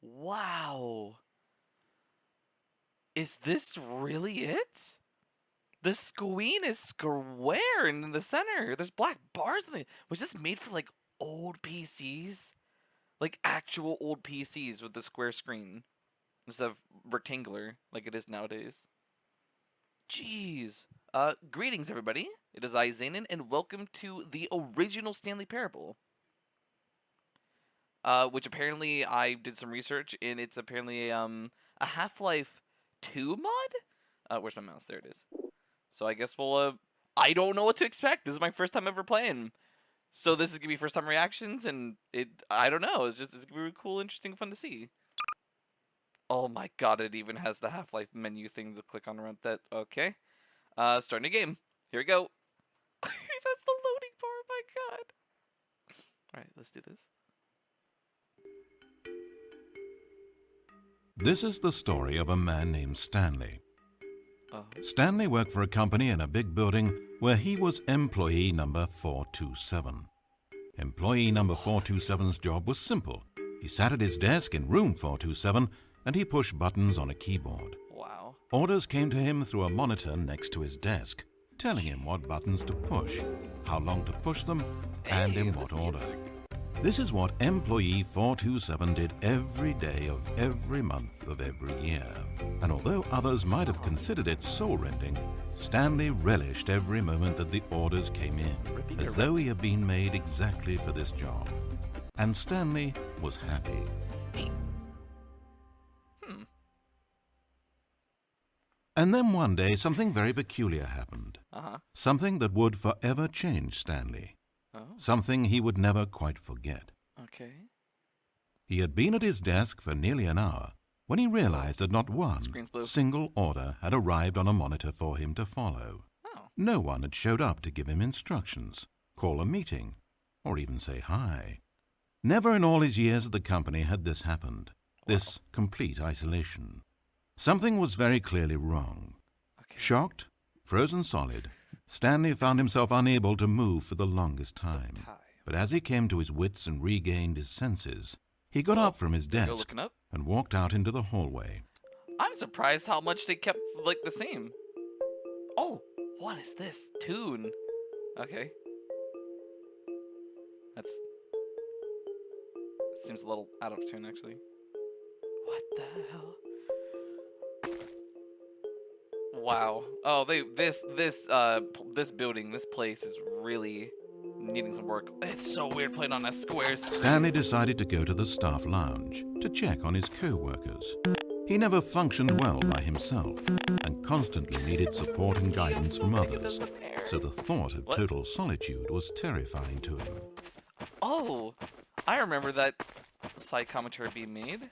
Wow. Is this really it? The screen is square and in the center. There's black bars in it. Was this made for like old PCs? Like actual old PCs with the square screen instead of rectangular like it is nowadays. Jeez. Greetings everybody. It is I, Zaynen, and welcome to the original Stanley Parable. Which apparently I did some research and it's apparently a Half-Life 2 mod? Where's my mouse? There it is. So I guess we'll I don't know what to expect. This is my first time ever playing. So this is gonna be first time reactions and I don't know, it's gonna be really cool, interesting, fun to see. Oh my god, it even has the Half-Life menu thing to click on around that. Okay. Starting a game. Here we go. That's the loading bar, my god. Alright, let's do this. This is the story of a man named Stanley. Oh. Stanley worked for a company in a big building where he was employee number 427. Employee number 427's job was simple. He sat at his desk in room 427 and he pushed buttons on a keyboard. Wow. Orders came to him through a monitor next to his desk, telling him what buttons to push, how long to push them, and in what order. This is what employee 427 did every day of every month of every year. And although others might have considered it soul-rending, Stanley relished every moment that the orders came in, as though he had been made exactly for this job. And Stanley was happy. And then one day something very peculiar happened. Something that would forever change Stanley. Something he would never quite forget. Okay. He had been at his desk for nearly an hour when he realized that not one single order had arrived on a monitor for him to follow. No one had showed up to give him instructions, call a meeting, or even say hi. Never in all his years at the company had this happened, this complete isolation. Something was very clearly wrong. Shocked, frozen solid, Stanley found himself unable to move for the longest time. But as he came to his wits and regained his senses, he got up from his desk and walked out into the hallway. I'm surprised how much they kept, like, the same. Oh, what is this? Tune. Okay. That seems a little out of tune, actually. What the hell? Wow. Oh, this building, this place is really needing some work. It's so weird playing on a square screen. Stanley decided to go to the staff lounge to check on his co-workers. He never functioned well by himself and constantly needed support and guidance from others. So the thought of total solitude was terrifying to him. Oh, I remember that side commentary being made.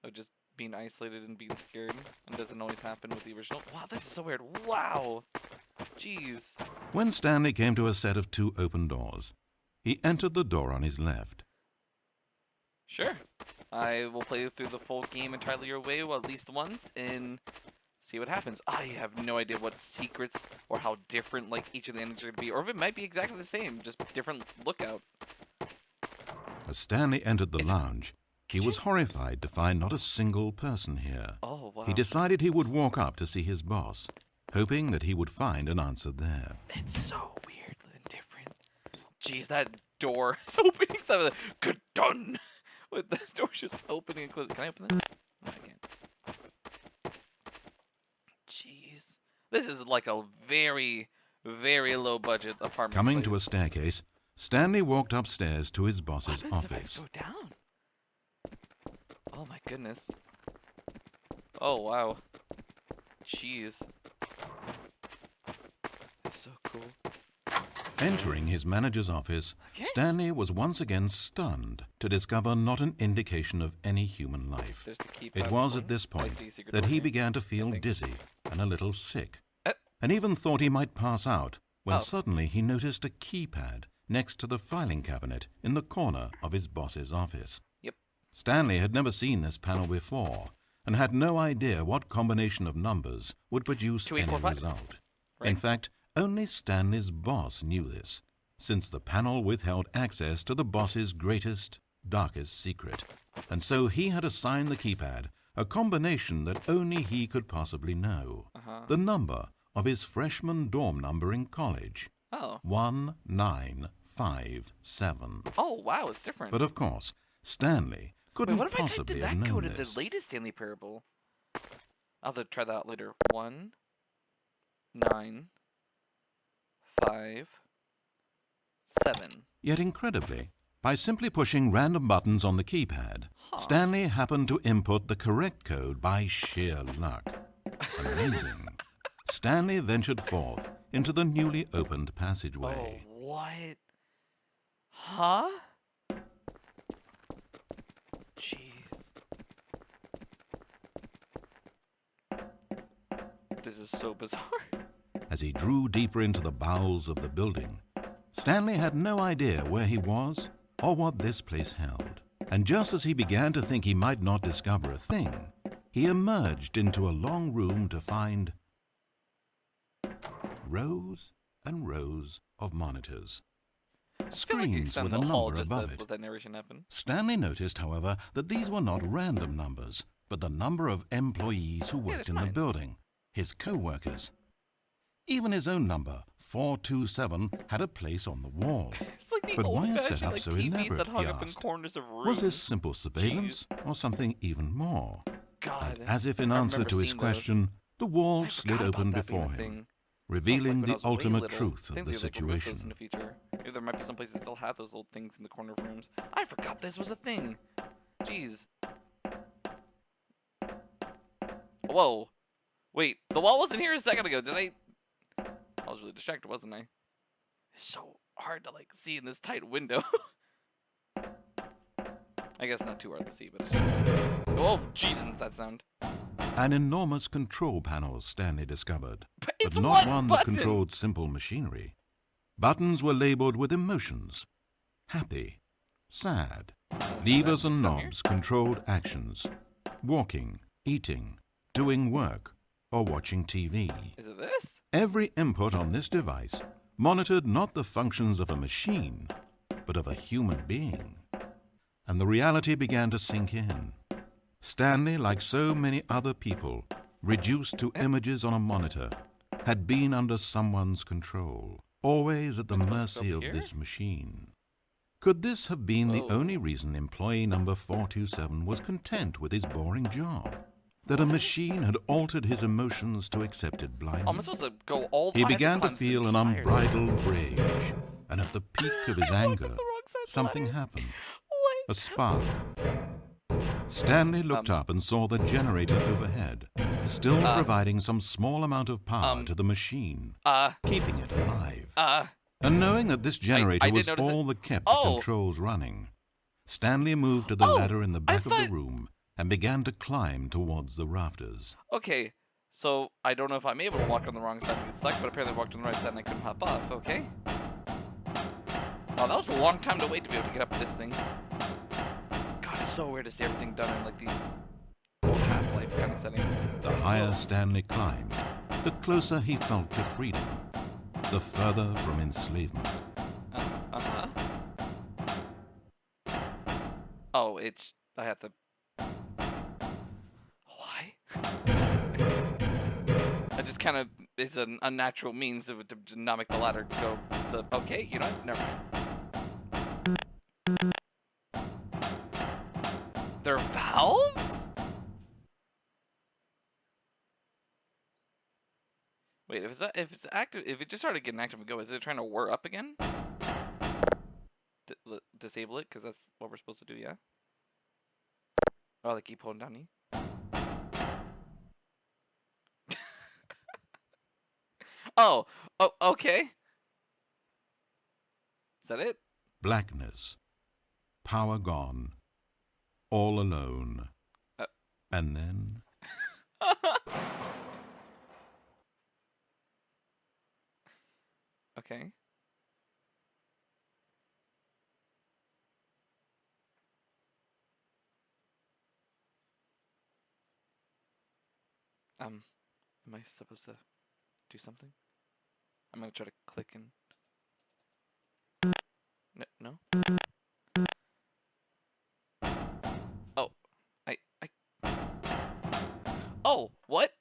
Of just being isolated and being scared, and doesn't always happen with the original. Wow, this is so weird. Wow. Jeez. When Stanley came to a set of 2 open doors, he entered the door on his left. Sure. I will play through the full game entirely your way, well, at least once, and see what happens. I have no idea what secrets or how different like each of the endings are going to be, or if it might be exactly the same, just different lookout. As Stanley entered the lounge, he was horrified to find not a single person here. Oh, wow. He decided he would walk up to see his boss, hoping that he would find an answer there. It's so weird and different. Jeez, that door is opening. Good done. With the door just opening and closing. Can I open this? No, I can't. Jeez. This is like a very, very low budget apartment. Coming to a staircase, Stanley walked upstairs to his boss's office. If I go down? Oh my goodness. Oh wow. Jeez. That's so cool. Entering his manager's office, Stanley was once again stunned to discover not an indication of any human life. It was at this point that he began to feel dizzy and a little sick, and even thought he might pass out when suddenly he noticed a keypad next to the filing cabinet in the corner of his boss's office. Stanley had never seen this panel before and had no idea what combination of numbers would produce any result. In fact, only Stanley's boss knew this, since the panel withheld access to the boss's greatest, darkest secret, and so he had assigned the keypad a combination that only he could possibly know. The number of his freshman dorm number in college. Oh. 1957. Oh, wow, it's different. But of course, Stanley couldn't possibly have known this. What if I typed in that code in the latest Stanley parable? I'll have to try that out later. 1, 9, 5, 7. Yet incredibly, by simply pushing random buttons on the keypad, Stanley happened to input the correct code by sheer luck. Amazing. Stanley ventured forth into the newly opened passageway. Oh, what? Huh? Jeez. This is so bizarre. As he drew deeper into the bowels of the building, Stanley had no idea where he was or what this place held. And just as he began to think he might not discover a thing, he emerged into a long room to find rows and rows of monitors. Screens with a number above it. Stanley noticed, however, that these were not random numbers, but the number of employees who worked in the building, his co-workers. Even his own number, 427, had a place on the wall. But why a setup so elaborate, he asked? Was this simple surveillance or something even more? And as if in answer to his question, the wall slid open before him, revealing the ultimate truth of the situation. Maybe there might be some places that still have those old things in the corner of rooms. I forgot this was a thing. Jeez. Whoa. Wait, the wall wasn't here a second ago, did I was really distracted, wasn't I? It's so hard to, like, see in this tight window. I guess not too hard to see, but it's just... Oh, jeez, that sound. An enormous control panel Stanley discovered, but not one that controlled simple machinery. Buttons were labeled with emotions. Happy, sad. Levers and knobs controlled actions. Walking, eating, doing work, or watching TV. Is it this? Every input on this device monitored not the functions of a machine, but of a human being. And the reality began to sink in. Stanley, like so many other people, reduced to images on a monitor, had been under someone's control, always at the mercy of this machine. Could this have been the only reason employee number 427 was content with his boring job? That a machine had altered his emotions to accept it blindly? I'm supposed to go all the He began to feel an unbridled rage, and at the peak of his anger, something happened. A spark. Stanley looked up and saw the generator overhead, still providing some small amount of power to the machine, keeping it alive. And knowing that this generator was all that kept the controls running, Stanley moved to the ladder in the back of the room and began to climb towards the rafters. Okay, so I don't know if I'm able to walk on the wrong side and get stuck, but apparently I walked on the right side and I couldn't hop off, okay? Wow, that was a long time to wait to be able to get up this thing. God, it's so weird to see everything done in, like, the old Half-Life kind of setting. The higher Stanley climbed, the closer he felt to freedom, the further from enslavement. Oh, it's... I have to... Why? I just kind of... It's an unnatural means to not make the ladder go... Okay, you know what? Never mind. They're valves? Wait, if it's active, if it just started getting active and go, is it trying to whir up again? Disable it, because that's what we're supposed to do, yeah? Oh, they keep holding down E? Oh, okay. Is that it? Blackness. Power gone. All alone. And then... Okay. Am I supposed to do something? I'm gonna try to click and... No? Oh, what?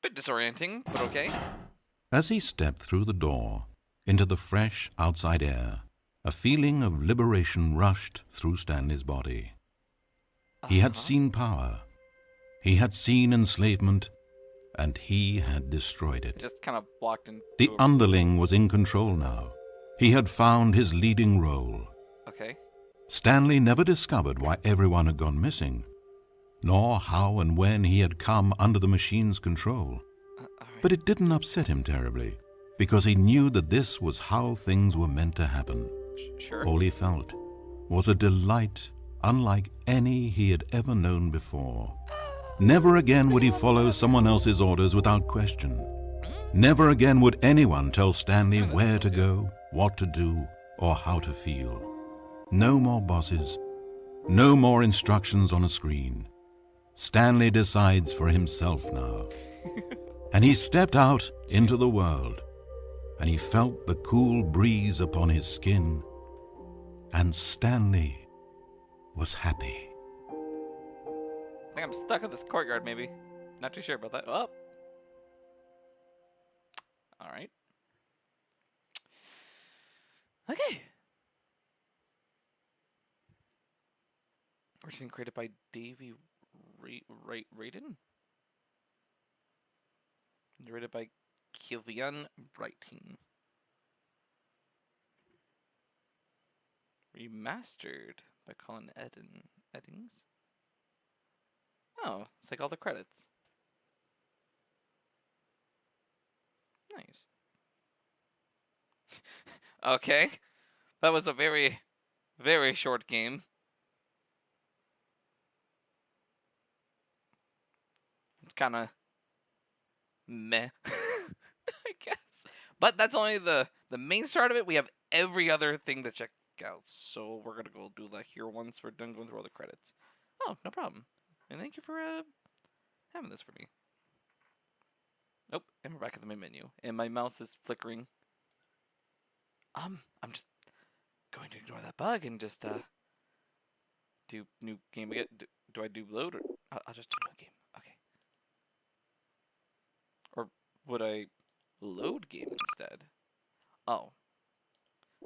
Bit disorienting, but okay. As he stepped through the door into the fresh outside air, a feeling of liberation rushed through Stanley's body. He had seen power, he had seen enslavement, and he had destroyed it. Just kind of walked in. The underling was in control now. He had found his leading role. Okay. Stanley never discovered why everyone had gone missing, nor how and when he had come under the machine's control. But it didn't upset him terribly, because he knew that this was how things were meant to happen. Sure. All he felt was a delight unlike any he had ever known before. Never again would he follow someone else's orders without question. Never again would anyone tell Stanley where to go, what to do, or how to feel. No more bosses, no more instructions on a screen. Stanley decides for himself now. And he stepped out into the world, and he felt the cool breeze upon his skin, and Stanley was happy. I think I'm stuck in this courtyard, maybe. Not too sure about that. Oh. Alright. Okay. We're seeing created by Davey Raiden. Narrated by Kilian Brighting. Remastered by Colin Eddings. Oh, it's like all the credits. Nice. Okay. That was a very, very short game. It's kind of meh, I guess. But that's only the main start of it. We have every other thing to check out. So we're going to go do that here once we're done going through all the credits. Oh, no problem. And thank you for having this for me. Oh, and we're back at the main menu. And my mouse is flickering. I'm just going to ignore that bug and just do new game again. Do I do load or I'll just do new game. Okay. Or would I load game instead? Oh.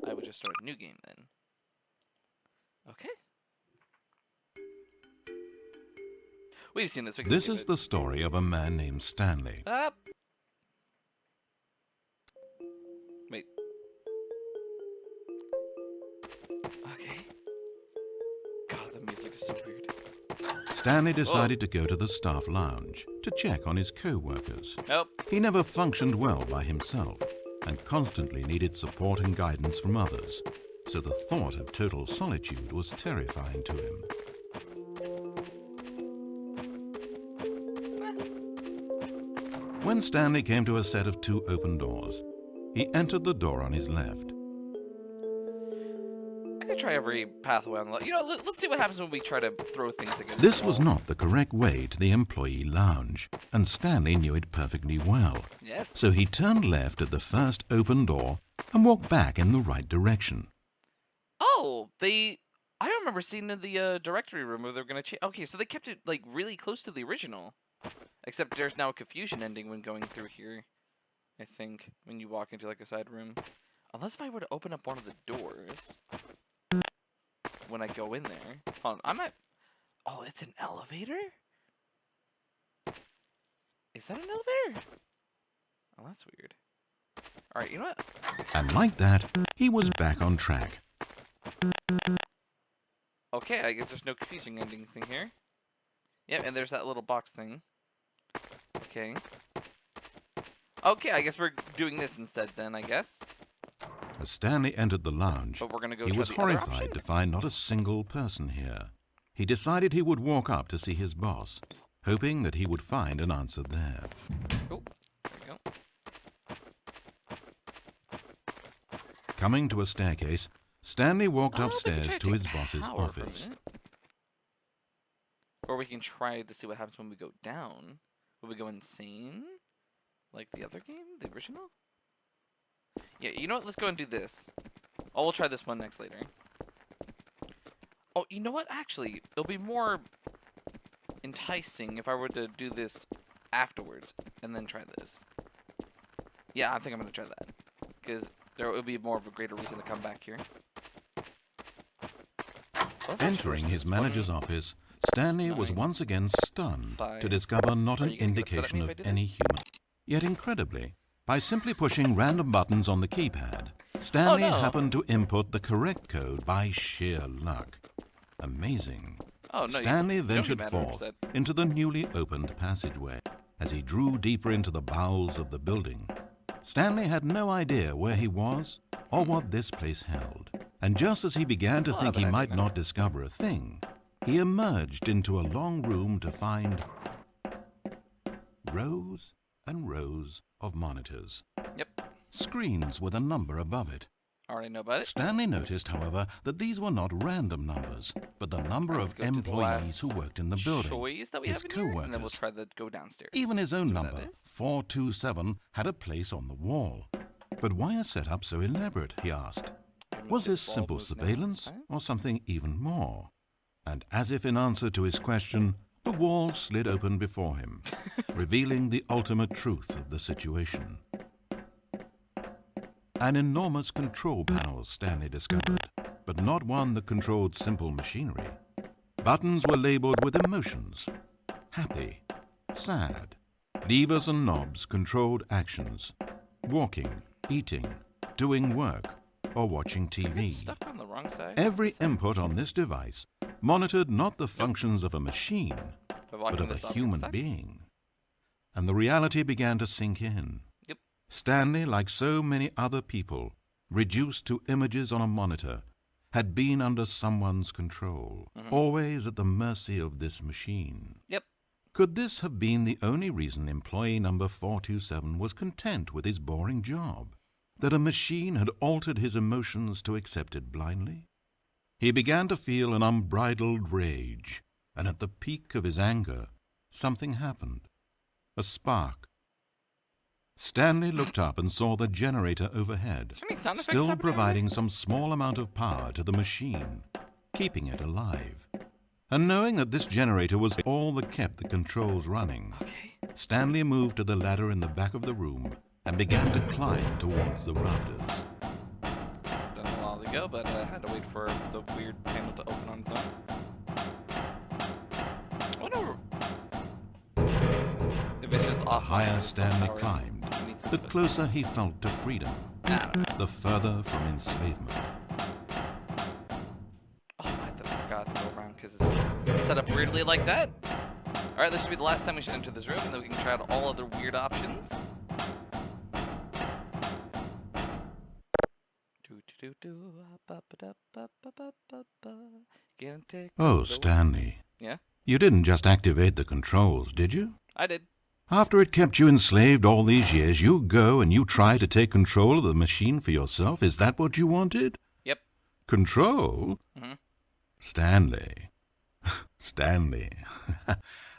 I would just start a new game then. Okay. We've seen this. This is the story of a man named Stanley. Wait. Okay. God, the music is so weird. Stanley decided to go to the staff lounge to check on his co-workers. Nope. He never functioned well by himself and constantly needed support and guidance from others, so the thought of total solitude was terrifying to him. When Stanley came to a set of 2 open doors, he entered the door on his left. I could try every pathway on the left. You know, let's see what happens when we try to throw things against This the was wall. not the correct way to the employee lounge, and Stanley knew it perfectly well. Yes. So he turned left at the first open door and walked back in the right direction. Oh, I remember seeing in the directory room where they were going to change. Okay, so they kept it, like, really close to the original. Except there's now a confusion ending when going through here, I think, when you walk into, like, a side room. Unless if I were to open up one of the doors when I go in there. Hold on, I might... Oh, it's an elevator? Is that an elevator? Oh, that's weird. Alright, you know what? And like that, he was back on track. Okay, I guess there's no confusing ending thing here. Yep, and there's that little box thing. Okay. Okay, I guess we're doing this instead then, I guess. As Stanley entered the lounge, But we're gonna go he try was the other horrified option? to find not a single person here. He decided he would walk up to see his boss, hoping that he would find an answer there. Oh, there we go. Coming to a staircase, Stanley walked I don't think we upstairs tried to take his boss's power from office. it. Or we can try to see what happens when we go down. Will we go insane? Like the other game? The original? Yeah, you know what? Let's go and do this. Oh, we'll try this one next later. Oh, you know what? Actually, it'll be more enticing if I were to do this afterwards and then try this. Yeah, I think I'm going to try that. Because there will be more of a greater reason to come back here. Entering his manager's office, Stanley was once again stunned to discover not an indication of any human. Yet incredibly, by simply pushing random buttons on the keypad, Stanley happened to input the correct code by sheer luck. Amazing. Stanley ventured forth into the newly opened passageway. As he drew deeper into the bowels of the building, Stanley had no idea where he was or what this place held. And just as he began to think he might not discover a thing, he emerged into a long room to find rows and rows of monitors. Yep. Screens with a number above it. Already know about it. Stanley noticed, however, that these were not random numbers, but the number of employees who worked in the building. His co-workers. And then we'll try to go downstairs. Even his own number, 427, had a place on the wall. But why a setup so elaborate, he asked. Was this simple surveillance or something even more? And as if in answer to his question, the wall slid open before him, revealing the ultimate truth of the situation. An enormous control panel, Stanley discovered, but not one that controlled simple machinery. Buttons were labeled with emotions. Happy, sad. Levers and knobs controlled actions. Walking, eating, doing work, or watching TV. Stuck on the wrong side. Every input on this device monitored not the functions of a machine, but of a human being. And the reality began to sink in. Yep. Stanley, like so many other people, reduced to images on a monitor, had been under someone's control, always at the mercy of this machine. Yep. Could this have been the only reason employee number 427 was content with his boring job? That a machine had altered his emotions to accept it blindly? He began to feel an unbridled rage, and at the peak of his anger, something happened. A spark. Stanley looked up and saw the generator overhead, still providing some small amount of power to the machine, keeping it alive. And knowing that this generator was all that kept the controls running, Stanley moved to the ladder in the back of the room and began to climb towards the rafters. Done a while ago, but I had to wait for the weird panel to open on its own. Whatever. If it's just off. The higher Stanley climbed, the closer he felt to freedom, the further from enslavement. Oh, I forgot to go around because it's set up weirdly like that. All right, this should be the last time we should enter this room, and then we can try out all other weird options. Oh, Stanley. Yeah? You didn't just activate the controls, did you? I did. After it kept you enslaved all these years, you go and you try to take control of the machine for yourself? Is that what you wanted? Yep. Control? Stanley. Stanley.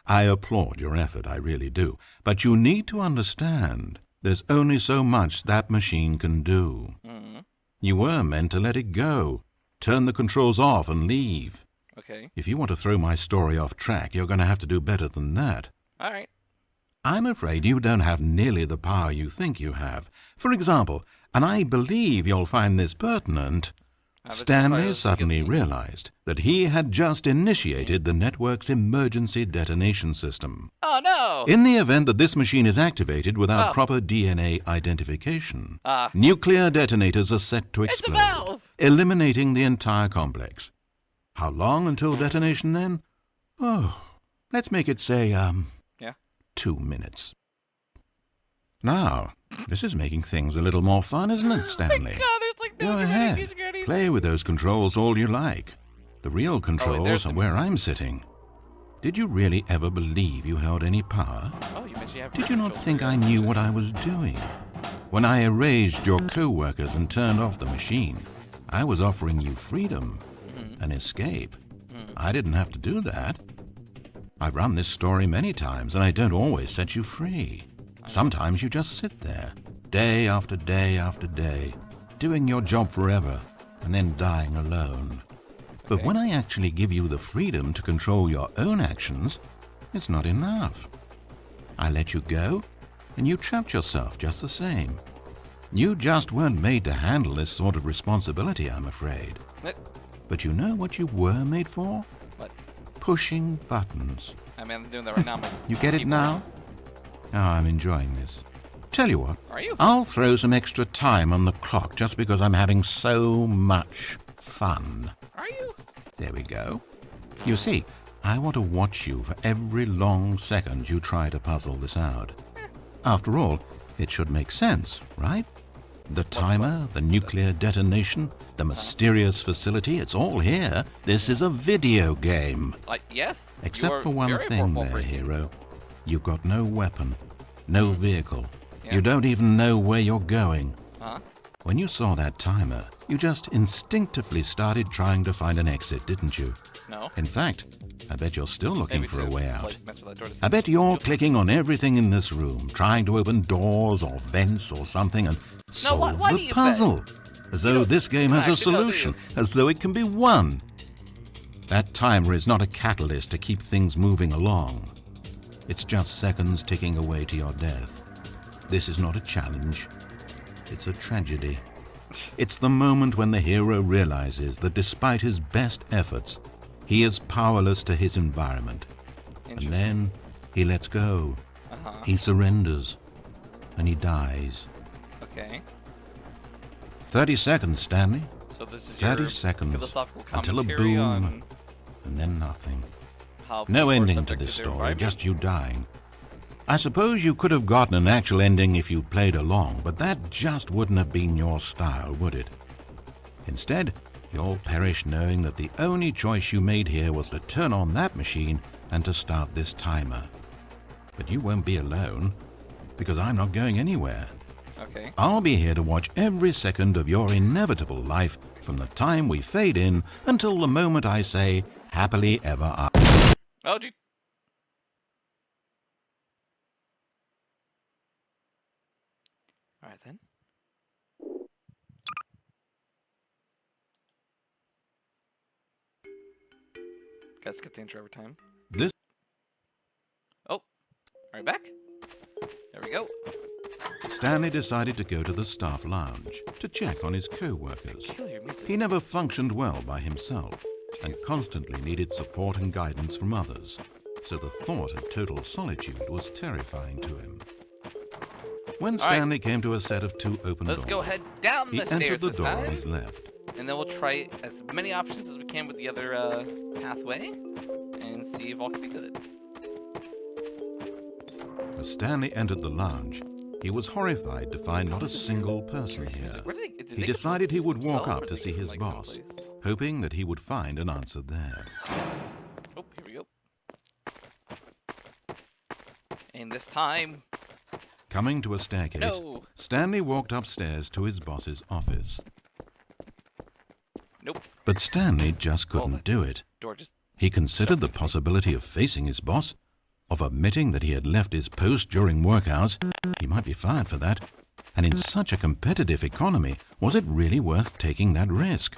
I applaud your effort, I really do. But you need to understand, there's only so much that machine can do. You were meant to let it go. Turn the controls off and leave. Okay. If you want to throw my story off track, you're going to have to do better than that. All right. I'm afraid you don't have nearly the power you think you have. For example, and I believe you'll find this pertinent, Stanley suddenly realized that he had just initiated the network's emergency detonation system. Oh, no! In the event that this machine is activated without proper DNA identification, nuclear detonators are set to explode, it's a valve! Eliminating the entire complex. How long until detonation then? Oh, let's make it say, 2 minutes. Now, this is making things a little more fun, isn't it, Stanley? Oh God, there's like no Go ahead. Play with those controls all you like. The real controls are where I'm sitting. Did you really ever believe you held any power? Oh, you mentioned you have Did you not think I knew what I was doing? When I erased your co-workers and turned off the machine, I was offering you freedom, an escape. I didn't have to do that. I've run this story many times, and I don't always set you free. Sometimes you just sit there, day after day after day, doing your job forever, and then dying alone. But when I actually give you the freedom to control your own actions, it's not enough. I let you go, and you trapped yourself just the same. You just weren't made to handle this sort of responsibility, I'm afraid. But you know what you were made for? What? Pushing buttons. I mean, I'm doing that right now. You get it now? Oh, I'm enjoying this. Tell you what, Are you? I'll throw some extra time on the clock just because I'm having so much fun. Are you? There we go. You see, I want to watch you for every long second you try to puzzle this out. After all, it should make sense, right? The timer, the nuclear detonation, the mysterious facility, it's all here. This is a video game. Yes? Except for one thing there, hero. You've got no weapon, no vehicle. Yeah. You don't even know where you're going. Uh-huh. When you saw that timer, you just instinctively started trying to find an exit, didn't you? No. In fact, I bet you're still looking for a way out. Mess with that door to I bet you're clicking on everything in this room, trying to open doors or vents or something and solve why do the you puzzle. As though this game has a actually know, do solution, as though it can be won. That timer is not a catalyst to keep things moving along. It's just seconds ticking away to your death. This is not a challenge. It's a tragedy. It's the moment when the hero realizes that despite his best efforts, he is powerless to his environment. And then he lets go. He surrenders. And he dies. Okay. 30 seconds, Stanley. So this is 30 your seconds philosophical until a commentary boom, on and then nothing. how No people are ending to subject this their story, environment? just you dying. I suppose you could have gotten an actual ending if you played along, but that just wouldn't have been your style, would it? Instead, you'll perish knowing that the only choice you made here was to turn on that machine and to start this timer. But you won't be alone, because I'm not going anywhere. Okay. I'll be here to watch every second of your inevitable life from the time we fade in until the moment I say, happily ever after. Oh, gee. All right, then. Gotta skip the intro every time. This Oh, are we back? There we go. Stanley decided to go to the staff lounge to check on his co-workers. Kill your music. He never functioned well by himself and constantly needed support and guidance from others, so the thought of total solitude was terrifying to him. When Stanley came to a set of two open doors, Let's go head down he the entered stairs the this door on time, his left. and then we'll try as many options as we can with the other pathway, and see if all can be good. As Stanley entered the lounge, he was horrified to find not a single person here. Did He they decided he would walk themselves, up or to did see they go, his like, boss, someplace? hoping that he would find an answer there. Oh, here we go. And this time, Coming to a staircase, No. Stanley walked upstairs to his boss's office. nope. But Stanley just couldn't that- do it. Door just. He considered the possibility of facing his boss, of admitting that he had left his post during work hours. He might be fired for that. And in such a competitive economy, was it really worth taking that risk?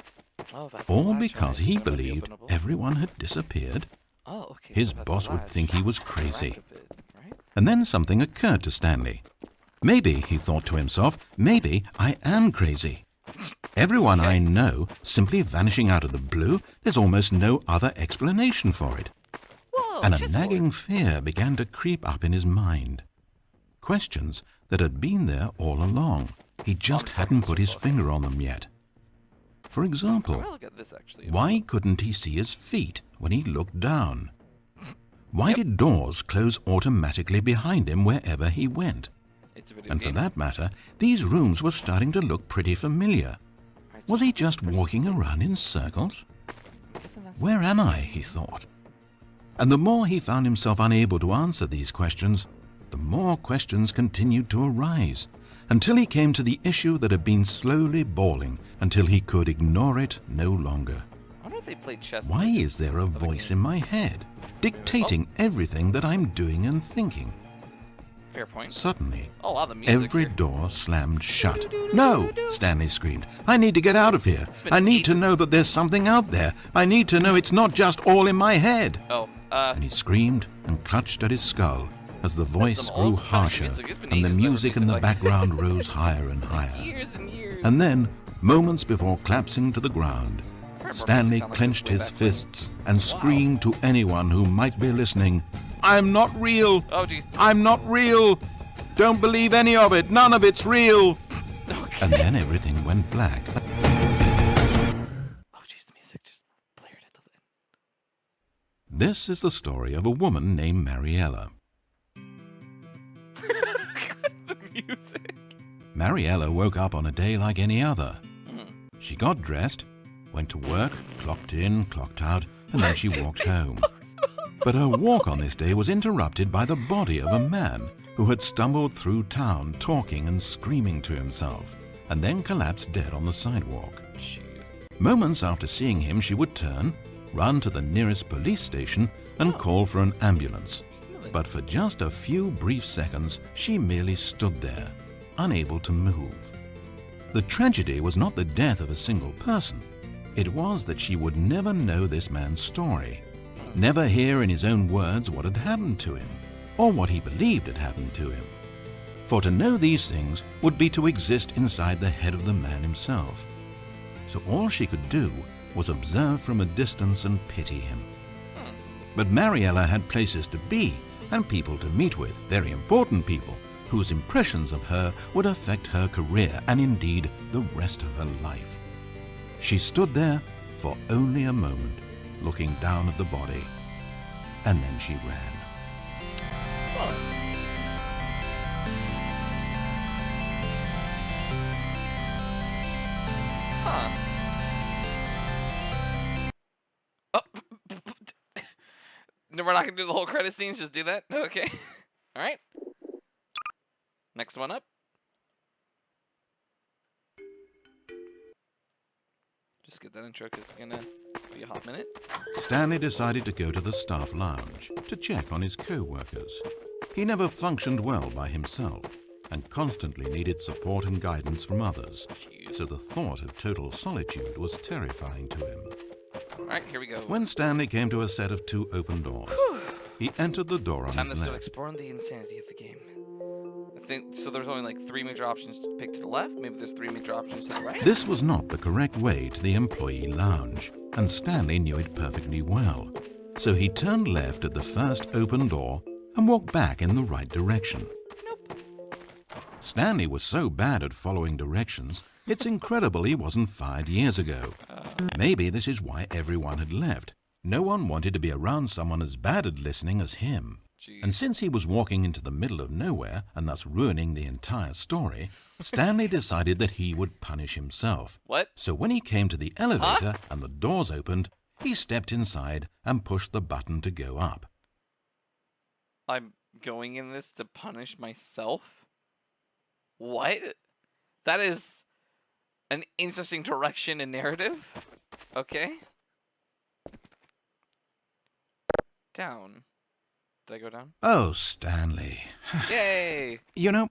Oh, that's a All latch because on it. he That might be believed openable. everyone had disappeared? Oh, okay. His so that's a boss would latch. think he was To crazy. activate, right? And then something occurred to Stanley. Maybe, he thought to himself, maybe I am crazy. Everyone I know simply vanishing out of the blue, there's almost no other explanation for it. Whoa, And a chessboard. nagging fear began to creep up in his mind. Questions that had been there all along. He just hadn't put his finger on them yet. For I example, wanna look at this actually. why couldn't he see his feet when he looked down? Why did doors close automatically behind him wherever he went? It's a video And for game. that matter, these rooms were starting to look pretty familiar. Alright, Was so he just walking around in circles? I'm guessing that's- Where am I? He thought. And the more he found himself unable to answer these questions, the more questions continued to arise, until he came to the issue that had been slowly boiling until he could ignore it no longer. I wonder if they played chess. Why is there a voice in my head, dictating everything that I'm doing and thinking? Fair point. Suddenly, oh, wow, the music every here. door slammed shut. No! Stanley screamed. I need to get out of here. I need to know that there's something out there. I need to know it's not just all in my head. And he screamed and clutched at his skull as the voice grew harsher and the music in the background rose higher and higher. Years and years. And then, moments before collapsing to the ground, Stanley clenched his fists and screamed to anyone who might be listening, I'm not real! Oh, jeez. I'm not real! Don't believe any of it! None of it's real! Okay. And then everything went black. Oh, jeez, the music just blared at the end. This is the story of a woman named Mariella. The music. Mariella woke up on a day like any other. She got dressed, went to work, clocked in, clocked out, and then she walked home. But her walk on this day was interrupted by the body of a man who had stumbled through town talking and screaming to himself, and then collapsed dead on the sidewalk. Jeez. Moments after seeing him, she would turn, run to the nearest police station, and call for an ambulance. But for just a few brief seconds, she merely stood there, unable to move. The tragedy was not the death of a single person. It was that she would never know this man's story, never hear in his own words what had happened to him, or what he believed had happened to him. For to know these things would be to exist inside the head of the man himself. So all she could do was observe from a distance and pity him. But Mariella had places to be and people to meet with, very important people, whose impressions of her would affect her career and indeed the rest of her life. She stood there for only a moment, looking down at the body, and then she ran. Oh. No, we're not going to do the whole credit scenes, just do that? Okay. All right. Next one up. Just get that intro because it's going to be a hot minute. Stanley decided to go to the staff lounge to check on his co-workers. He never functioned well by himself and constantly needed support and guidance from others. So the thought of total solitude was terrifying to him. All right, here we go. When Stanley came to a set of 2 open doors, he entered the door on Time his to start left. exploring the insanity of the game. I think so. There's only like 3 major options to pick to the left. Maybe there's 3 major options to the right. This was not the correct way to the employee lounge, and Stanley knew it perfectly well. So he turned left at the first open door and walked back in the right direction. Stanley was so bad at following directions, it's incredible he wasn't fired years ago. Maybe this is why everyone had left. No one wanted to be around someone as bad at listening as him. Jeez. And since he was walking into the middle of nowhere and thus ruining the entire story, Stanley decided that he would punish himself. What? So when he came to the elevator and the doors opened, he stepped inside and pushed the button to go up. I'm going in this to punish myself? What? That is an interesting direction and narrative. Okay. Down. Did I go down? Oh, Stanley. Yay! You know,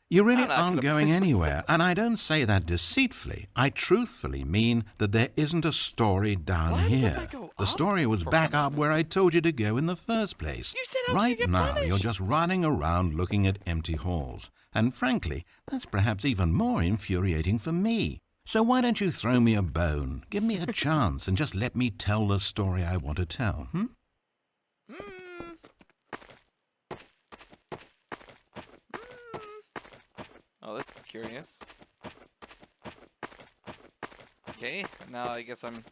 you really I'm not aren't gonna going push anywhere, myself. and I don't say that deceitfully. I truthfully mean that there isn't a story down Why did here. I go The up story was for back up punishment? where I told you to go in the first place. You said I was Right gonna get now, you're punished. just running around looking at empty halls. And frankly, that's perhaps even more infuriating for me. So why don't you throw me a bone, give me a chance, and just let me tell the story I want to tell, hmm? Oh, this is curious. Okay, now I guess I'm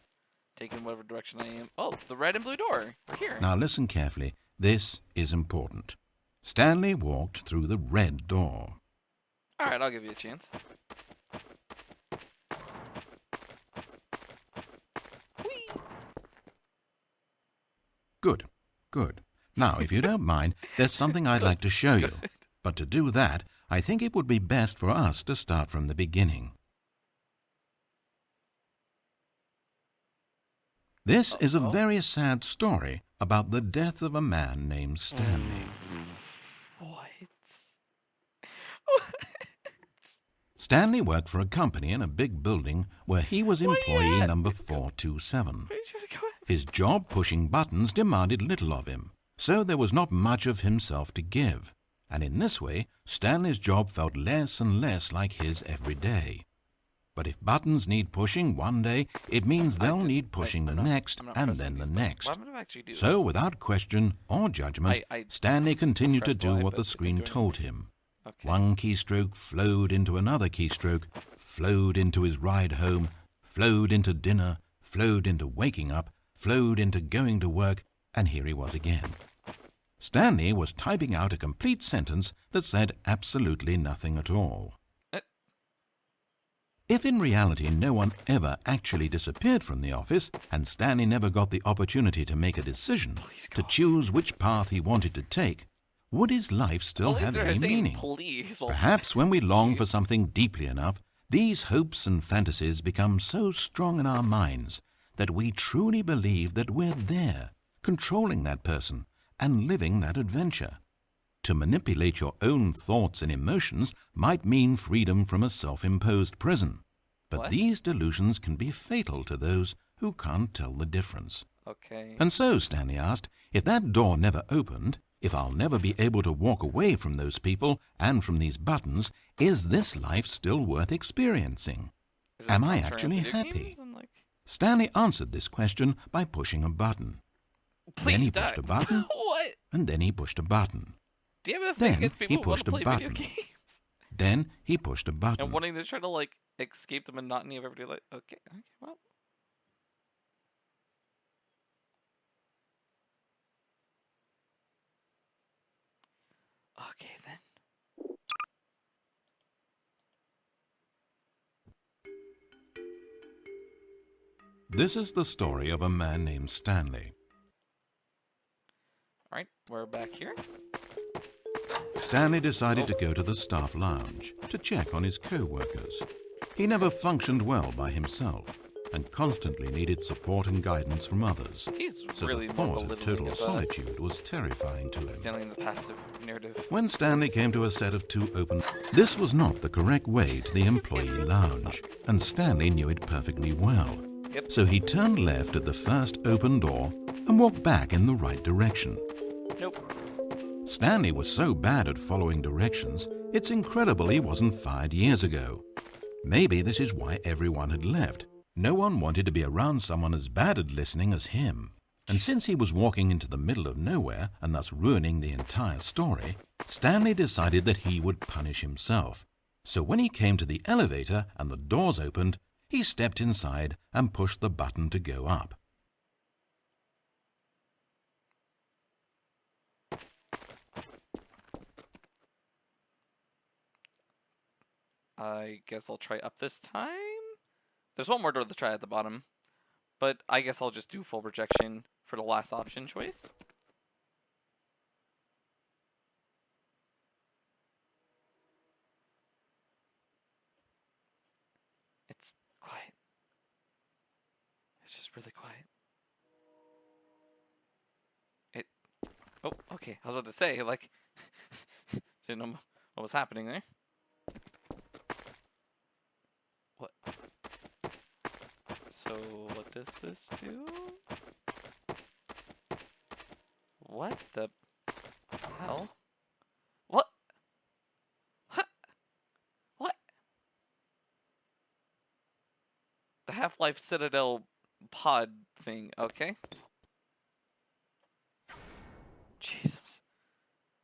taking whatever direction I am. Oh, the red and blue door. We're here. Now listen carefully. This is important. Stanley walked through the red door. All right, I'll give you a chance. Whee! Good, good. Now, if you don't mind, there's something I'd like to show you. But to do that, I think it would be best for us to start from the beginning. This is a very sad story about the death of a man named Stanley. What? Stanley worked for a company in a big building where he was employee number 427. His job pushing buttons demanded little of him, so there was not much of himself to give, and in this way Stanley's job felt less and less like his every day. But if buttons need pushing one day, it means they'll need pushing the next and then the next. So without question or judgment, Stanley continued to do what the screen told him. Okay. One keystroke flowed into another keystroke, flowed into his ride home, flowed into dinner, flowed into waking up, flowed into going to work, and here he was again. Stanley was typing out a complete sentence that said absolutely nothing at all. If in reality no one ever actually disappeared from the office, and Stanley never got the opportunity to make a decision, to choose which path he wanted to take, would his life still have any meaning? Perhaps when we long for something deeply enough, these hopes and fantasies become so strong in our minds that we truly believe that we're there, controlling that person and living that adventure. To manipulate your own thoughts and emotions might mean freedom from a self-imposed prison. But these delusions can be fatal to those who can't tell the difference. Okay. And so, Stanley asked, if that door never opened, if I'll never be able to walk away from those people and from these buttons, is this life still worth experiencing? Am I actually happy? Stanley answered this question by pushing a button. Then he pushed a button. What? And then he pushed a button. Do you ever think it's people who want to play video games? Then he pushed a button. And wanting to try to, escape the monotony of everyday life. Okay, well. Okay, then. This is the story of a man named Stanley. Alright, we're back here. Stanley decided to go to the staff lounge to check on his co-workers. He never functioned well by himself and constantly needed support and guidance from others. He's so really the thought of total solitude was terrifying to him. Stanley in the passive narrative. When Stanley came to a set of two open... This was not the correct way to the employee lounge, and Stanley knew it perfectly well. Yep. So he turned left at the first open door and walked back in the right direction. Nope. Stanley was so bad at following directions, it's incredible he wasn't fired years ago. Maybe this is why everyone had left. No one wanted to be around someone as bad at listening as him. And since he was walking into the middle of nowhere and thus ruining the entire story, Stanley decided that he would punish himself. So when he came to the elevator and the doors opened, he stepped inside and pushed the button to go up. I guess I'll try up this time. There's one more door to try at the bottom, but I guess I'll just do full rejection for the last option choice. It's quiet. It's just really quiet. Oh, okay. I was about to say, didn't know what was happening there. What? So, what does this do? What the hell? What? What? The Half-Life Citadel pod thing, okay. Jesus.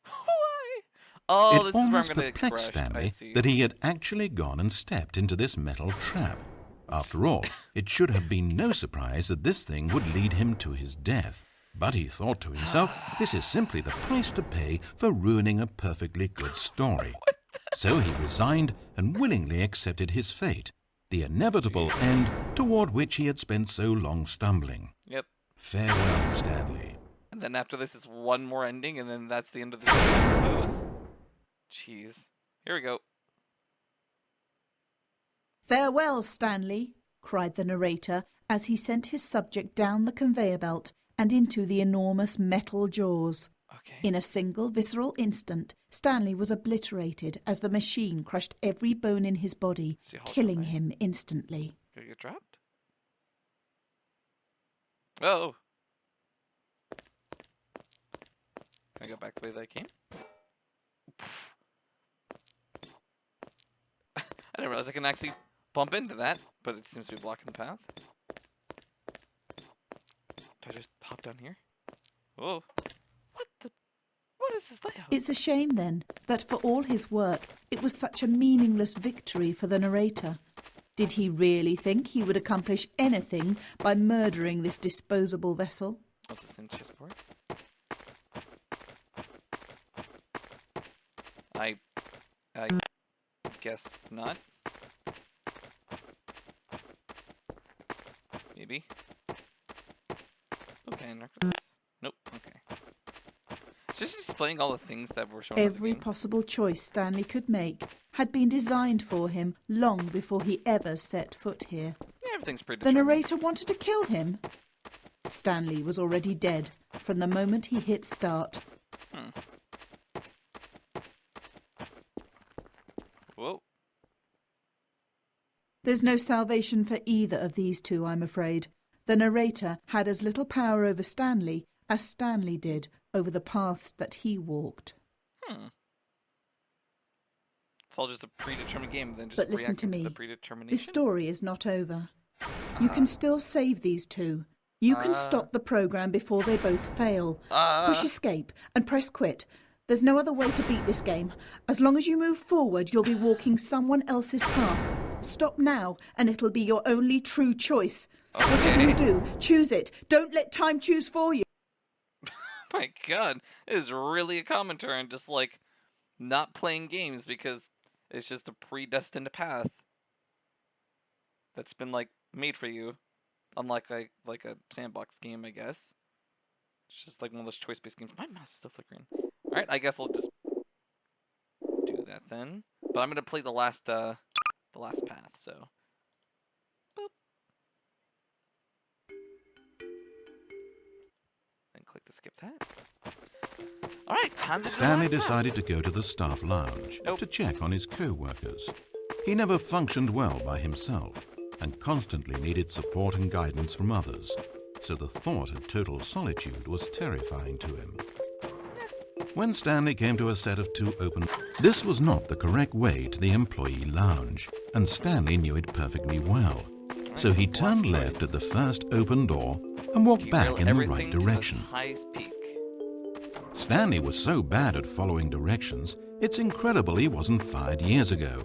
Why? Oh, this is where I'm going to crash. Stanley that he had actually gone and stepped into this metal trap. After all, it should have been no surprise that this thing would lead him to his death. But he thought to himself, this is simply the price to pay for ruining a perfectly good story. So he resigned and willingly accepted his fate, the inevitable end toward which he had spent so long stumbling. Yep. Farewell, Stanley. And then after this is one more ending, and then that's the end of the story, I suppose. Jeez. Here we go. Farewell, Stanley, cried the narrator as he sent his subject down the conveyor belt and into the enormous metal jaws. Okay. In a single visceral instant, Stanley was obliterated as the machine crushed every bone in his body, killing him instantly. Did he get dropped? Oh. Can I go back the way that I came? I didn't realize I can actually bump into that, but it seems to be blocking the path. Do I just hop down here? Whoa. What is this layout? It's a shame, then, that for all his work, it was such a meaningless victory for the narrator. Did he really think he would accomplish anything by murdering this disposable vessel? What's this thing, chessboard? I guess not. Maybe. Okay, necklace. Nope. Okay. It's just displaying all the things that were shown. Every possible choice Stanley could make had been designed for him long before he ever set foot here. Yeah, everything's pretty. The narrator wanted to kill him. Stanley was already dead from the moment he hit start. Whoa. There's no salvation for either of these two, I'm afraid. The narrator had as little power over Stanley as Stanley did over the paths that he walked. It's all just a predetermined game, then just but listen to me. The predetermination? This story is not over. You can still save these two. You can stop the program before they both fail. Push escape and press quit. There's no other way to beat this game. As long as you move forward, you'll be walking someone else's path. Stop now, and it'll be your only true choice. Okay. Whatever you do, choose it. Don't let time choose for you. My God, it is really a commentary on just like not playing games because it's just a predestined path that's been like made for you, unlike like a sandbox game, I guess. It's just like one of those choice-based games. My mouse is still flickering. All right, I guess I'll just do that then. But I'm gonna play the last path. So. Boop. And click to skip that. All right, time to do Stanley decided to go to the staff lounge to check on his co-workers. He never functioned well by himself and constantly needed support and guidance from others, so the thought of total solitude was terrifying to him. When Stanley came to a set of two open... This was not the correct way to the employee lounge, and Stanley knew it perfectly well. So he turned left at the first open door and walked back in the right direction. Stanley was so bad at following directions, it's incredible he wasn't fired years ago.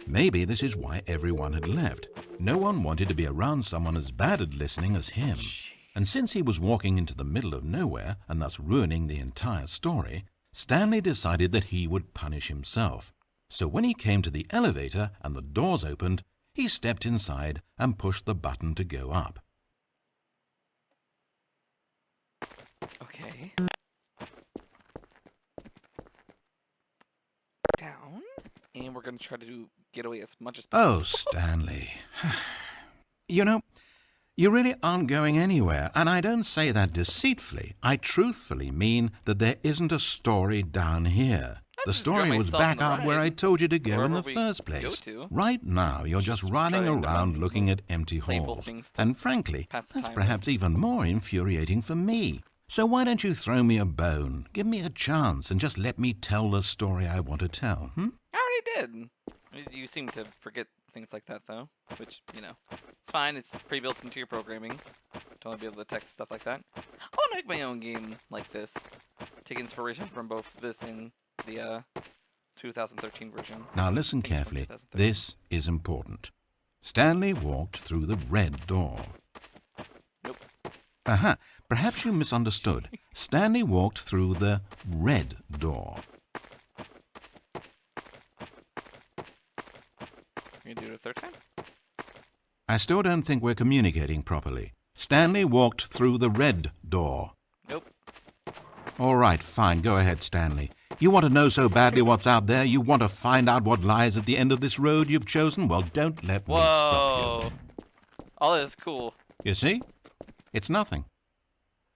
Maybe this is why everyone had left. No one wanted to be around someone as bad at listening as him. And since he was walking into the middle of nowhere and thus ruining the entire story, Stanley decided that he would punish himself. So when he came to the elevator and the doors opened, he stepped inside and pushed the button to go up. Okay. Down. And we're going to try to get away as much as possible. Oh, Stanley. You know, you really aren't going anywhere, and I don't say that deceitfully. I truthfully mean that there isn't a story down here. The story was back up where I told you to go in the first place. Right now, you're just running around looking at empty halls. And frankly, that's perhaps even more infuriating for me. So why don't you throw me a bone, give me a chance, and just let me tell the story I want to tell, I already did. You seem to forget things like that, though, which, you know, it's fine. It's pre-built into your programming to only be able to detect stuff like that. I want to make my own game like this. Take inspiration from both this and the 2013 version. Now listen carefully. This is important. Stanley walked through the red door. Nope. Aha. Perhaps you misunderstood. Stanley walked through the red door. You gonna do it a third time? I still don't think we're communicating properly. Stanley walked through the red door. Nope. All right, fine. Go ahead, Stanley. You want to know so badly what's out there? You want to find out what lies at the end of this road you've chosen? Well, don't let me stop you. All this is cool. You see? It's nothing.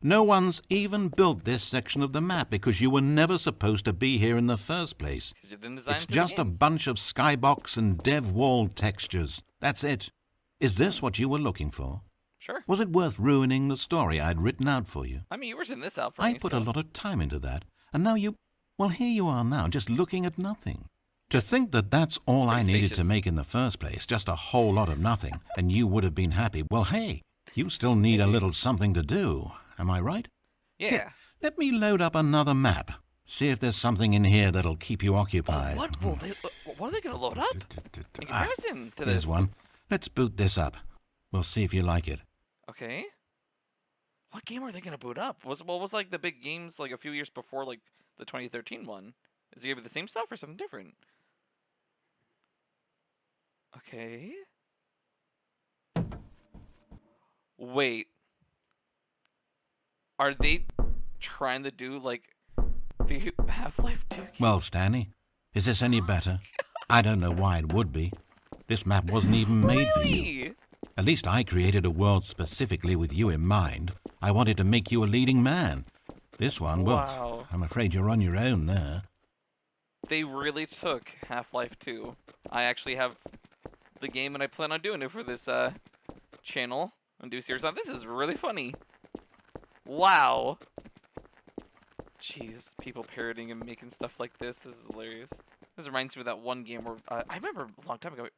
No one's even built this section of the map because you were never supposed to be here in the first place. You didn't design It's it to just the a game. bunch of skybox and dev wall textures. That's it. Is this what you were looking for? Sure. Was it worth ruining the story I'd written out for you? I mean, you were sending this out for I me. put so. a lot of time into that, and now well, here you are now, just looking at nothing. To think that that's all I needed to spacious. make in the first place, just a whole lot of nothing, and you would have been happy. Well, hey, you still need a little something to do. Am I right? Yeah. Here, let me load up another map. See if there's something in here that'll keep you occupied. What are they going to load up? In comparison to this. Here's one. Let's boot this up. We'll see if you like it. Okay. What game are they going to boot up? What was like the big games like a few years before like the 2013 one? Is it going to be the same stuff or something different? Okay. Wait. Are they trying to do like the Half-Life 2 game? Well, Stanley, is this any better? I don't know why it would be. This map wasn't even made for you. At least I created a world specifically with you in mind. I wanted to make you a leading man. This one, well, Wow. I'm afraid you're on your own there. They really took Half-Life 2. I actually have the game and I plan on doing it for this channel and do series on. This is really funny. Wow. Jeez, people parroting and making stuff like this. This is hilarious. This reminds me of that one game where I remember a long time ago.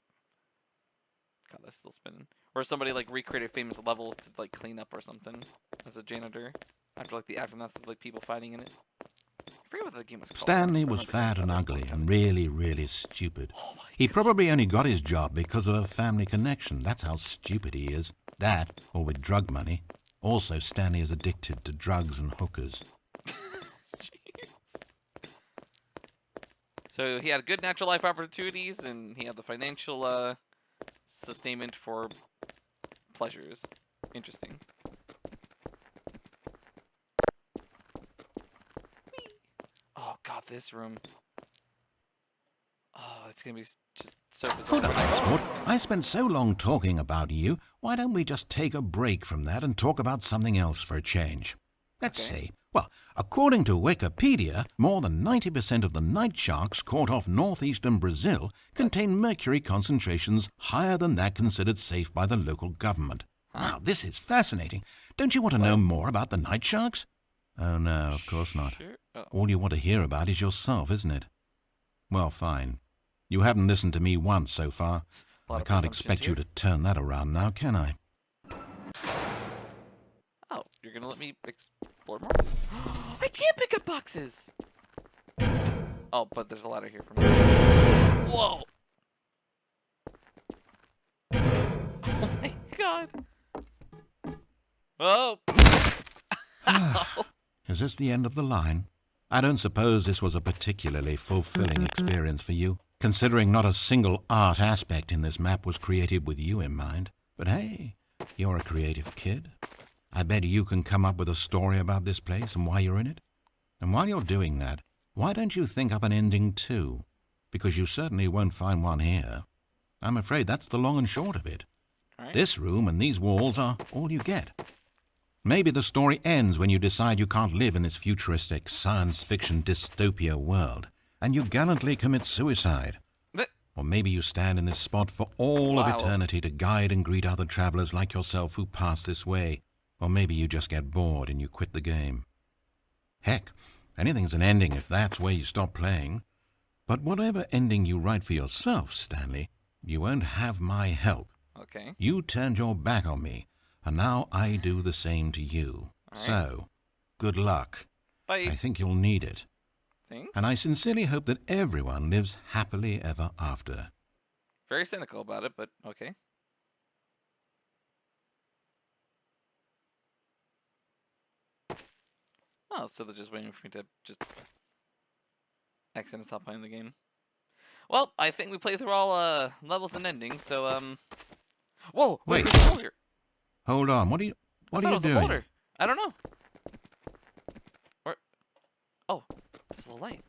God, that's still spinning. Where somebody like recreated famous levels to like clean up or something as a janitor after like the aftermath of like people fighting in it. I forget what the game was called. Stanley was fat and ugly and really, really stupid. He probably only got his job because of a family connection. That's how stupid he is. That, or with drug money. Also, Stanley is addicted to drugs and hookers. Jeez. So he had good natural life opportunities, and he had the financial sustainment for pleasures. Interesting. Whee! Oh god, this room. Oh, it's gonna be just so bizarre. Sport, I spent so long talking about you. Why don't we just take a break from that and talk about something else for a change? Let's see. Well, according to Wikipedia, more than 90% of the night sharks caught off northeastern Brazil contain mercury concentrations higher than that considered safe by the local government. Now, this is fascinating. Don't you want to know more about the night sharks? Oh, no, of course not. Sure. Oh. All you want to hear about is yourself, isn't it? Well, fine. You haven't listened to me once so far. I can't expect you to turn that around now, can I? Oh, you're gonna let me explore more? I can't pick up boxes! Oh, but there's a ladder here for me. Whoa! Oh my god! Oh! Is this the end of the line? I don't suppose this was a particularly fulfilling experience for you, considering not a single art aspect in this map was created with you in mind. But hey, you're a creative kid. I bet you can come up with a story about this place and why you're in it. And while you're doing that, why don't you think up an ending too? Because you certainly won't find one here. I'm afraid that's the long and short of it. Right. This room and these walls are all you get. Maybe the story ends when you decide you can't live in this futuristic science fiction dystopia world, and you gallantly commit suicide. Or maybe you stand in this spot for all of eternity to guide and greet other travelers like yourself who pass this way. Or maybe you just get bored and you quit the game. Heck, anything's an ending if that's where you stop playing. But whatever ending you write for yourself, Stanley, you won't have my help. Okay. You turned your back on me, and now I do the same to you. Right. So, good luck. Bye. I think you'll need it. Thanks. And I sincerely hope that everyone lives happily ever after. Very cynical about it, but okay. Oh, so they're just waiting for me to just exit and stop playing the game. Well, I think we played through all levels and endings, so whoa! Wait. There's a hole here. Hold on, what are you I thought it was a doing? boulder. I don't know. Where? Oh, there's a light.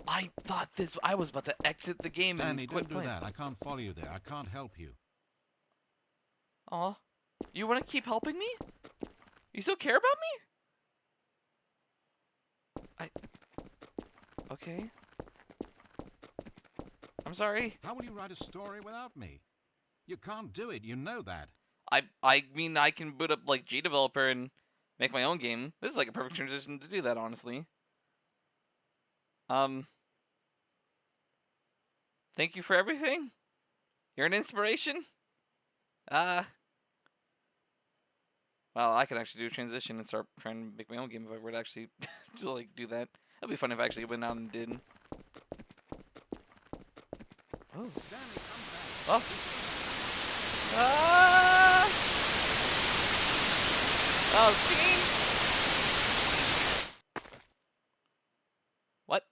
I thought I was about to exit the game Stanley, and quit don't do playing. that. I can't follow you there. I can't help you. Aw. You want to keep helping me? You still care about me? Okay. I'm sorry. How will you write a story without me? You can't do it, you know that. I mean, I can boot up, like, G-Developer and make my own game. This is, like, a perfect transition to do that, honestly. Thank you for everything. You're an inspiration. Well, I could actually do a transition and start trying to make my own game if I were to actually like do that. That'd be fun if I actually went out and did. Oh. Oh. Ah! Oh, Gene! What?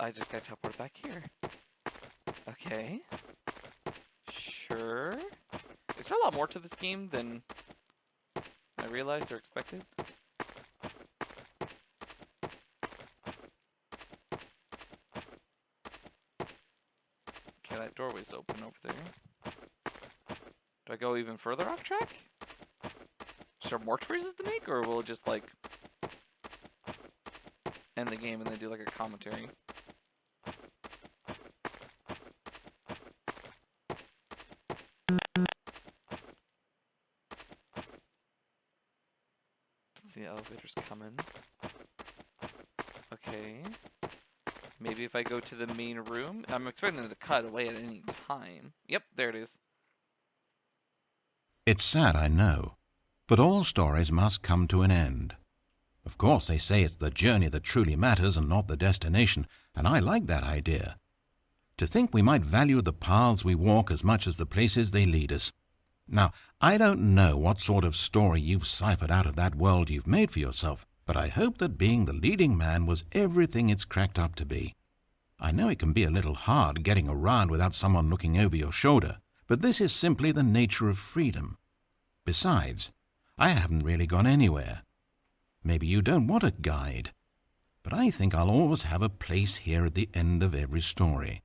I just got teleported back here. Okay. Sure. Is there a lot more to this game than I realized or expected? Okay, that doorway's open over there. Do I go even further off track? Is there more choices to make, or will it just, like, end the game and then do, like, a commentary? The elevator's coming. Okay. Maybe if I go to the main room. I'm expecting it to cut away at any time. Yep, there it is. It's sad, I know, but all stories must come to an end. Of course, they say it's the journey that truly matters and not the destination, and I like that idea. To think we might value the paths we walk as much as the places they lead us. Now, I don't know what sort of story you've ciphered out of that world you've made for yourself, but I hope that being the leading man was everything it's cracked up to be. I know it can be a little hard getting around without someone looking over your shoulder, but this is simply the nature of freedom. Besides, I haven't really gone anywhere. Maybe you don't want a guide, but I think I'll always have a place here at the end of every story.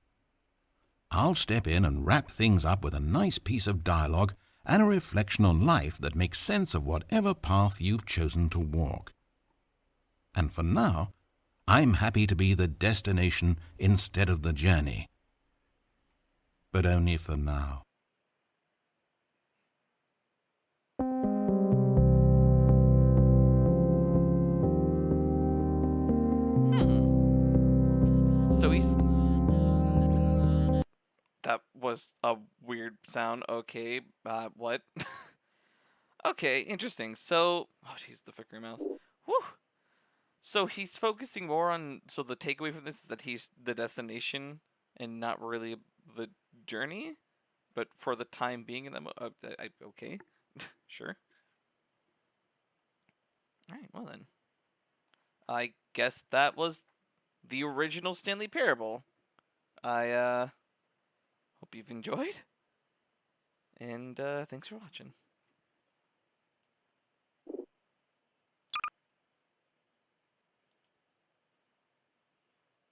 I'll step in and wrap things up with a nice piece of dialogue and a reflection on life that makes sense of whatever path you've chosen to walk. And for now, I'm happy to be the destination instead of the journey. But only for now. So he's... That was a weird sound. Okay, what? Okay, interesting. So... Oh, jeez, the flickering mouse. Whew! So he's focusing more on... So the takeaway from this is that he's the destination and not really the journey? But for the time being in the... okay. Sure. Alright, well then. I guess that was the original Stanley Parable. I, hope you've enjoyed. And, thanks for watching.